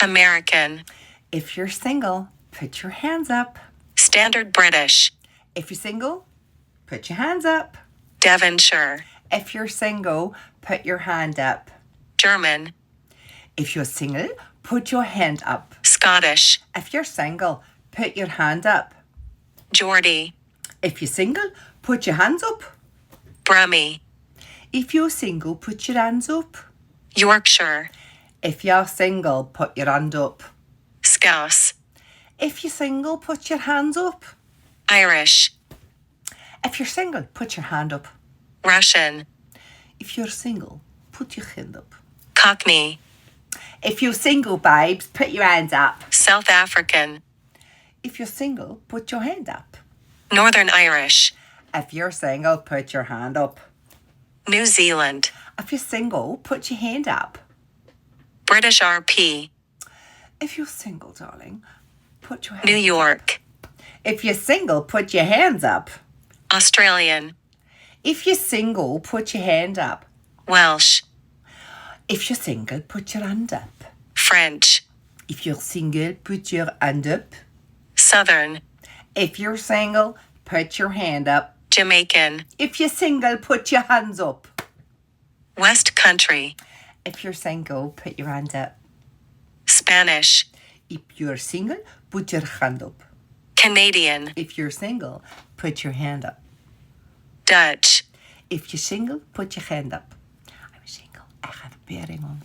American. If you're single, put your hands up. Standard British. If you're single, put your hands up. Devonshire. If you're single, put your hand up. German. If you're single, put your hand up. Scottish. If you're single, put your hand up. Geordie. If you're single, put your hands up. Brummie. If you're single, put your hands up. Yorkshire. If you're single, put your hand up. Scouse. If you're single, put your hands up. Irish. If you're single, put your hand up. Russian. If you're single, put your hand up. Cockney. If you're single, babes, put your hands up. South African. If you're single, put your hand up. Northern Irish. If you're single, put your hand up. New Zealand. If you're single, put your hand up. British RP. If you're single, darling, put your hand New York. up. If you're single, put your hands up. Australian. If you're single, put your hand up. Welsh. If you're single, put your hand up. French. If you're single, put your hand up. Southern. If you're single, put your hand up. Jamaican. If you're single, put your hands up. West Country. If you're single, put your hand up. Spanish. If you're single, put your hand up. Canadian. If you're single, put your hand up. Dutch. If you're single, put your hand up. I'm single. I have a bearing on.